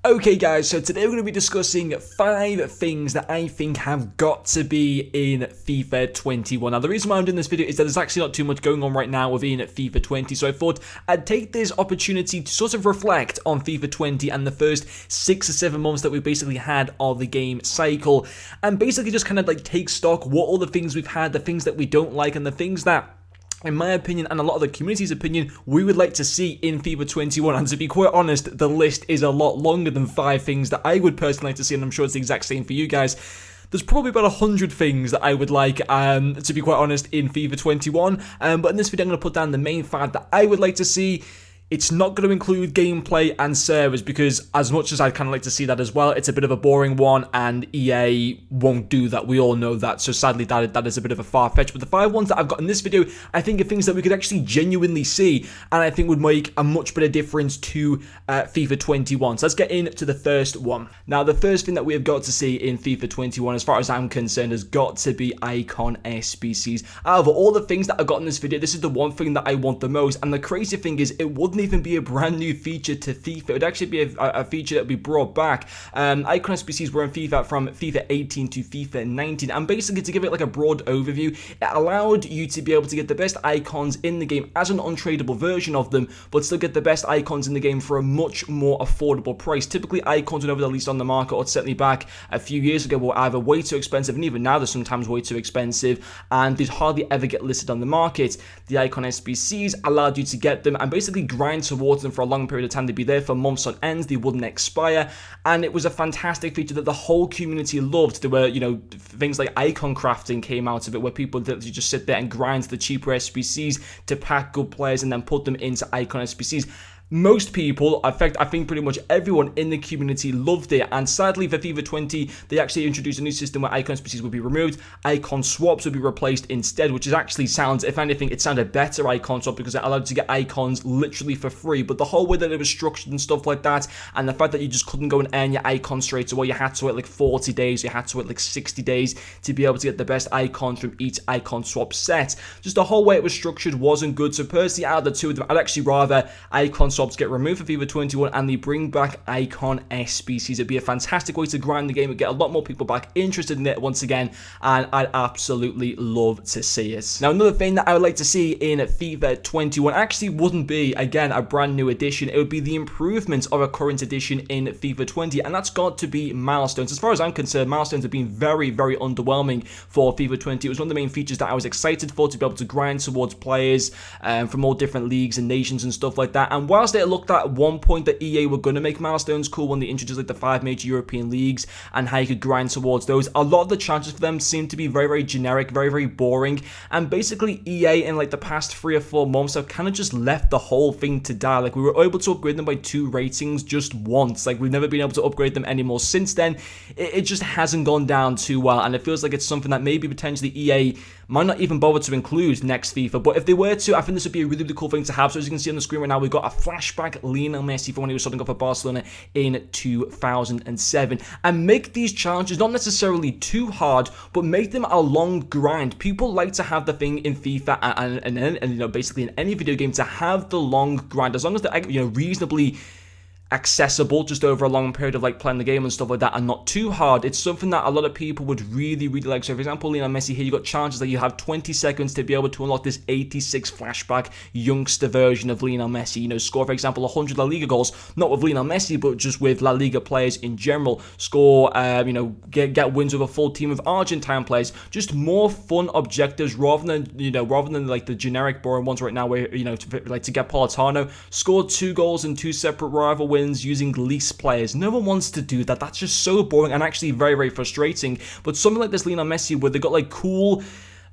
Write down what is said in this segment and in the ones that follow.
Okay guys, so today we're going to be discussing 5 things that I think have got to be in FIFA 21. Now the reason why I'm doing this video is that there's actually not too much going on right now within FIFA 20, so I thought I'd take this opportunity to sort of reflect on FIFA 20 and the first 6 or 7 months that we basically had of the game cycle, and basically just kind of like take stock what all the things we've had, the things that we don't like, and the things that, in my opinion, and a lot of the community's opinion, we would like to see in FIFA 21. And to be quite honest, the list is a lot longer than 5 things that I would personally like to see, and I'm sure it's the exact same for you guys. There's probably about 100 things that I would like, to be quite honest, in FIFA 21. But in this video, I'm going to put down the main 5 that I would like to see. It's not going to include gameplay and servers because as much as I'd kind of like to see that as well, it's a bit of a boring one and EA won't do that. We all know that. So sadly, that is a bit of a far-fetched. But the 5 ones that I've got in this video, I think are things that we could actually genuinely see and I think would make a much better difference to FIFA 21. So let's get into the first one. Now, the first thing that we have got to see in FIFA 21, as far as I'm concerned, has got to be icon SBCs. Out of all the things that I got in this video, this is the one thing that I want the most. And the crazy thing is, it wouldn't even be a brand new feature to FIFA. It would actually be a feature that would be brought back. Icon SBCs were in FIFA from FIFA 18 to FIFA 19, and basically, to give it like a broad overview, it allowed you to be able to get the best icons in the game as an untradeable version of them, but still get the best icons in the game for a much more affordable price. Typically, icons whenever they're released on the market, or certainly back a few years ago, were either way too expensive, and even now they're sometimes way too expensive, and they'd hardly ever get listed on the market. The icon SBCs allowed you to get them and basically grind towards them for a long period of time. They'd be there for months on end, they wouldn't expire, and it was a fantastic feature that the whole community loved. There were, things like icon crafting came out of it, where people literally just sit there and grind the cheaper SBCs to pack good players and then put them into icon SBCs. Most people, in fact, I think pretty much everyone in the community loved it, and sadly for FIFA 20, they actually introduced a new system where icon SBCs would be removed, icon swaps would be replaced instead, which is actually sounds, if anything, it sounded better icon swap because it allowed you to get icons literally for free. But the whole way that it was structured and stuff like that, and the fact that you just couldn't go and earn your icon straight away, you had to wait like 40 days, you had to wait like 60 days to be able to get the best icons from each icon swap set. Just the whole way it was structured wasn't good. So personally, out of the two of them, I'd actually rather icon swaps get removed for FIFA 21 and they bring back icon SBCs. It'd be a fantastic way to grind the game and get a lot more people back interested in it once again, and I'd absolutely love to see it. Now, another thing that I would like to see in FIFA 21 actually wouldn't be, again, a brand new edition. It would be the improvements of a current edition in FIFA 20, and that's got to be Milestones. As far as I'm concerned, Milestones have been very, very underwhelming for FIFA 20. It was one of the main features that I was excited for, to be able to grind towards players from all different leagues and nations and stuff like that. And whilst it looked at one point that EA were going to make Milestones cool when they introduced like the 5 major European leagues and how you could grind towards those, a lot of the challenges for them seemed to be very, very generic, very, very boring, and basically EA in like the past 3 or 4 months have kind of just left the whole thing to die. Like, we were able to upgrade them by 2 ratings just once. Like, we've never been able to upgrade them anymore since then. It just hasn't gone down too well, and it feels like it's something that maybe potentially EA might not even bother to include next FIFA. But if they were to, I think this would be a really, really cool thing to have. So as you can see on the screen right now, we've got a flashback Lionel Messi from when he was starting off at Barcelona in 2007, and make these challenges not necessarily too hard, but make them a long grind. People like to have the thing in FIFA and basically in any video game to have the long grind, as long as they're reasonably accessible just over a long period of like playing the game and stuff like that, and not too hard. It's something that a lot of people would really, really like. So for example, Lionel Messi here, you got challenges that you have 20 seconds to be able to unlock this 86 flashback youngster version of Lionel Messi. Score, for example, 100 La Liga goals, not with Lionel Messi, but just with La Liga players in general. Score, get wins with a full team of Argentine players. Just more fun objectives rather than like the generic boring ones right now where, to get Politano, scored 2 goals in 2 separate rival wins using leased players. No one wants to do that. That's just so boring and actually very, very frustrating. But something like this Lionel Messi, where they got like cool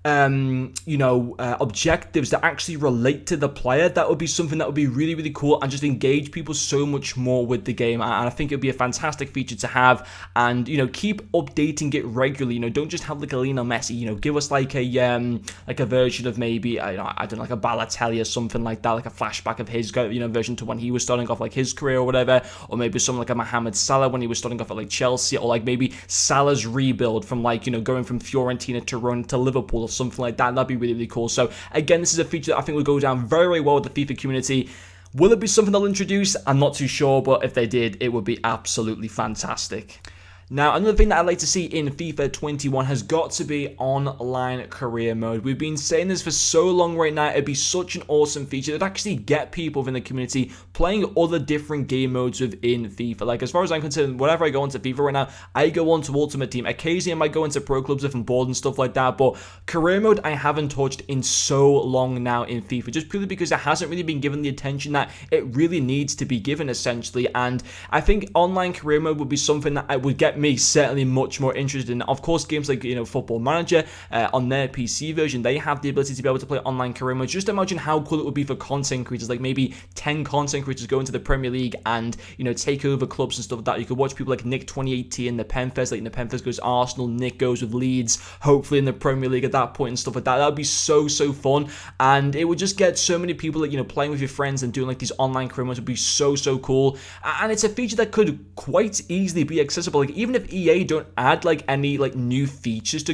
objectives that actually relate to the player, that would be something that would be really, really cool and just engage people so much more with the game. And I think it would be a fantastic feature to have, and keep updating it regularly. Don't just have like a Lionel Messi. Give us like a version of maybe I don't know, like a Balotelli or something like that, like a flashback of his version to when he was starting off like his career or whatever, or maybe someone like a Mohamed Salah when he was starting off at like Chelsea, or like maybe Salah's rebuild from like going from Fiorentina to Rome to Liverpool, something like that. That'd be really, really cool. So again, this is a feature that I think would go down very, very well with the FIFA community. Will it be something they'll introduce? I'm not too sure, but if they did, it would be absolutely fantastic. Now, another thing that I'd like to see in FIFA 21 has got to be online career mode. We've been saying this for so long right now. It'd be such an awesome feature that actually get people within the community playing other different game modes within FIFA. Like, as far as I'm concerned, whenever I go into FIFA right now, I go on to Ultimate Team. Occasionally, I might go into pro clubs if I'm bored and stuff like that, but career mode I haven't touched in so long now in FIFA, just purely because it hasn't really been given the attention that it really needs to be given, essentially. And I think online career mode would be something that I would get me certainly much more interested in. Of course, games like, Football Manager on their PC version, they have the ability to be able to play online career mode. Just imagine how cool it would be for content creators, like maybe 10 content creators go into the Premier League and, take over clubs and stuff like that. You could watch people like Nick 2018 in the Penfest, like in the Penfest goes Arsenal, Nick goes with Leeds, hopefully in the Premier League at that point and stuff like that. That would be so fun, and it would just get so many people, like, playing with your friends and doing like these online career modes would be so cool. And it's a feature that could quite easily be accessible. Like, even if EA don't add like any like new features to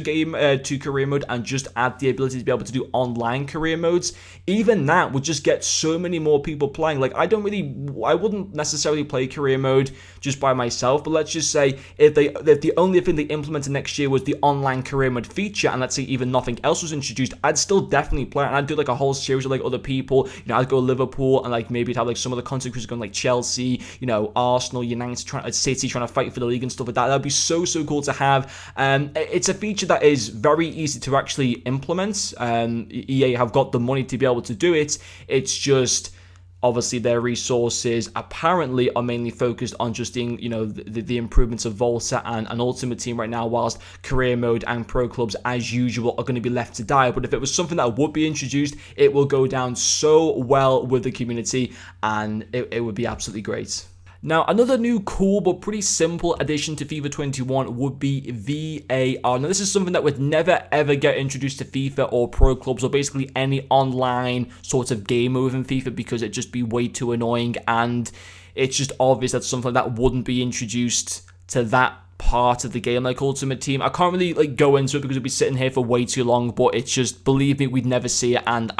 career mode and just add the ability to be able to do online career modes, even that would just get so many more people playing. Like, I wouldn't necessarily play career mode just by myself, but let's just say if the only thing they implemented next year was the online career mode feature, and let's say even nothing else was introduced, I'd still definitely play it, and I'd do like a whole series of like other people. I'd go Liverpool, and like maybe have like some of the content creators going like Chelsea, Arsenal, United, City trying to fight for the league and stuff like that. That'd be so cool to have. It's a feature that is very easy to actually implement. EA have got the money to be able to do it. It's just obviously their resources apparently are mainly focused on just doing, the improvements of Volta and Ultimate Team right now, whilst career mode and pro clubs as usual are going to be left to die. But if it was something that would be introduced, it will go down so well with the community, and it would be absolutely great. Now, another new cool but pretty simple addition to FIFA 21 would be VAR. Now, this is something that would never ever get introduced to FIFA or pro clubs or basically any online sort of game mode in FIFA, because it'd just be way too annoying, and it's just obvious that something that wouldn't be introduced to that part of the game like Ultimate Team. I can't really like go into it because we'd be sitting here for way too long, but it's just, believe me, we'd never see it, and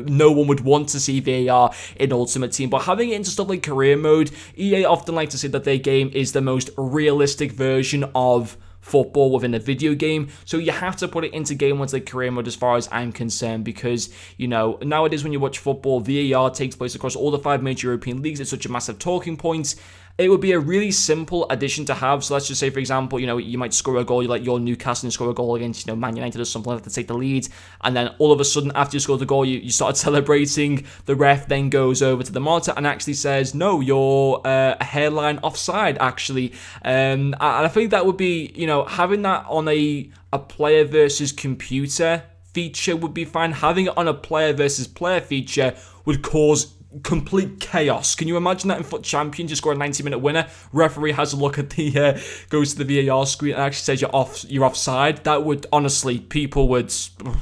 no one would want to see VAR in Ultimate Team. But having it into stuff like career mode, EA often like to say that their game is the most realistic version of football within a video game, so you have to put it into game modes like career mode as far as I'm concerned, because nowadays when you watch football, VAR takes place across all the 5 major European leagues. It's such a massive talking point. It would be a really simple addition to have. So let's just say, for example, you might score a goal, your Newcastle, and score a goal against, Man United or something like that to take the lead. And then all of a sudden, after you score the goal, you start celebrating. The ref then goes over to the monitor and actually says, no, you're a hairline offside, actually. And I think that would be, having that on a player versus computer feature would be fine. Having it on a player versus player feature would cause complete chaos. Can you imagine that in Foot Champions, you score a 90-minute winner, referee has a look at the goes to the VAR screen and actually says you're offside? That would, honestly, people would,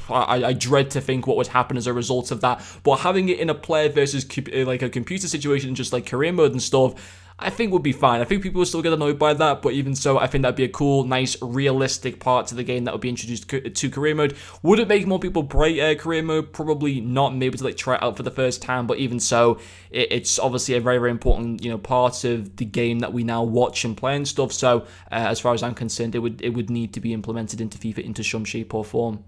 I dread to think what would happen as a result of that. But having it in a player versus like a computer situation, just like career mode and stuff, I think would be fine. I think people will still get annoyed by that, but even so, I think that'd be a cool, nice, realistic part to the game that would be introduced to career mode. Would it make more people play career mode? Probably not. Maybe to try it out for the first time, but even so, it's obviously a very important part of the game that we now watch and play and stuff. So as far as I'm concerned, it would need to be implemented into FIFA into some shape or form.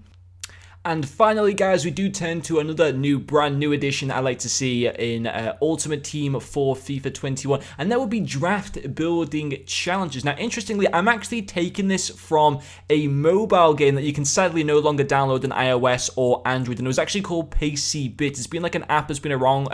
And finally, guys, we do turn to another brand new addition I like to see in Ultimate Team for FIFA 21, and that would be draft building challenges. Now, interestingly, I'm actually taking this from a mobile game that you can sadly no longer download on iOS or Android, and it was actually called Pacey Bits. It's been like an app that's been around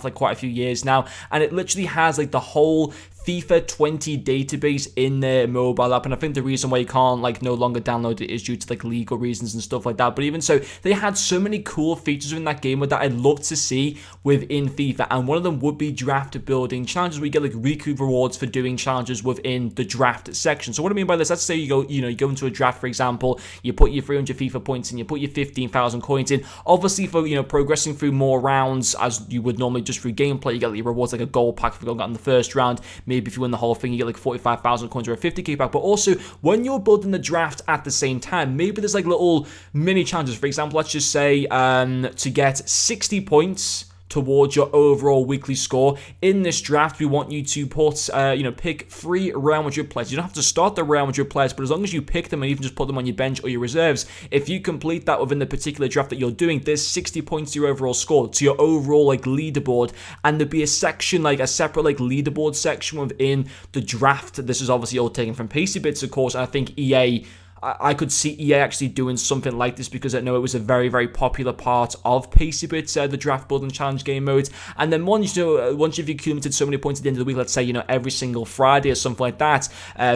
for quite a few years now, and it literally has the whole FIFA 20 database in their mobile app, and I think the reason why you can't no longer download it is due to legal reasons and stuff like that. But even so, they had so many cool features in that game that I'd love to see within FIFA, and one of them would be draft building challenges. We get really cool rewards for doing challenges within the draft section. So what I mean by this, let's say you go into a draft, for example, you put your 300 FIFA points in, you put your 15,000 coins in. Obviously, for progressing through more rounds as you would normally just through gameplay, you get your rewards like a gold pack if you got in the first round. Maybe if you win the whole thing, you get 45,000 coins or a 50k pack. But also, when you're building the draft at the same time, maybe there's little mini challenges. For example, let's just say to get 60 points towards your overall weekly score. In this draft, we want you to put, pick 3 Real Madrid players. You don't have to start the Real Madrid players, but as long as you pick them and even just put them on your bench or your reserves, if you complete that within the particular draft that you're doing, there's 60 points to your overall score, to your overall leaderboard, and there'd be a section, a separate leaderboard section within the draft. This is obviously all taken from Pacey Bits, of course, and I think EA, I could see EA actually doing something like this because I know it was a very, very popular part of Pacey Bits, the draft build and challenge game modes. And then once you've accumulated so many points at the end of the week, let's say, every single Friday or something like that,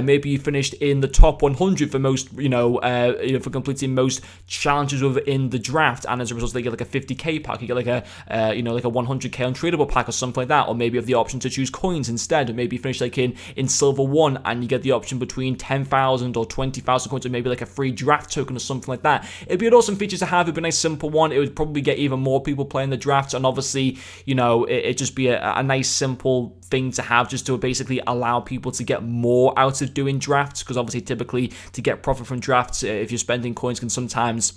maybe you finished in the top 100 for most, for completing most challenges within the draft, and as a result, they get a 50k pack, you get a 100k untradeable pack or something like that, or maybe you have the option to choose coins instead, or maybe you finish in silver 1 and you get the option between 10,000 or 20,000 coins, or maybe a free draft token or something like that. It'd be an awesome feature to have. It'd be a nice simple one. It would probably get even more people playing the drafts, and obviously, it'd just be a nice simple thing to have, just to basically allow people to get more out of doing drafts, because obviously typically to get profit from drafts, if you're spending coins, can sometimes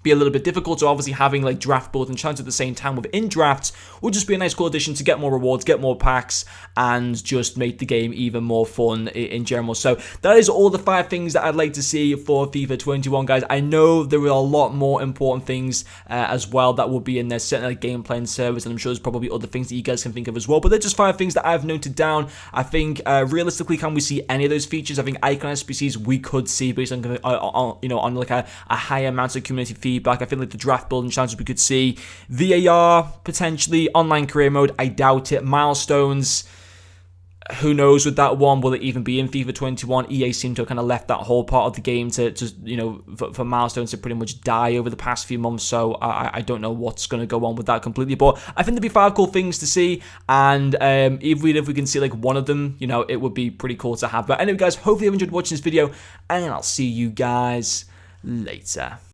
be a little bit difficult. So obviously having draft builds and challenge at the same time within drafts would just be a nice cool addition to get more rewards, get more packs, and just make the game even more fun in general. So that is all the 5 things that I'd like to see for FIFA 21, guys. I know there are a lot more important things as well that will be in there, certainly gameplay and service, and I'm sure there's probably other things that you guys can think of as well, but they're just 5 things that I've noted down. I think realistically, can we see any of those features? I think icon SBCs we could see based on a high amount of community feedback. I feel like the draft build and challenges we could see. VAR, potentially. Online career mode, I doubt it. Milestones, who knows with that one? Will it even be in FIFA 21? EA seemed to have kind of left that whole part of the game for milestones to pretty much die over the past few months, so I don't know what's going to go on with that completely, but I think there'd be 5 cool things to see, and if we can see one of them, it would be pretty cool to have. But anyway, guys, hopefully you've enjoyed watching this video, and I'll see you guys later.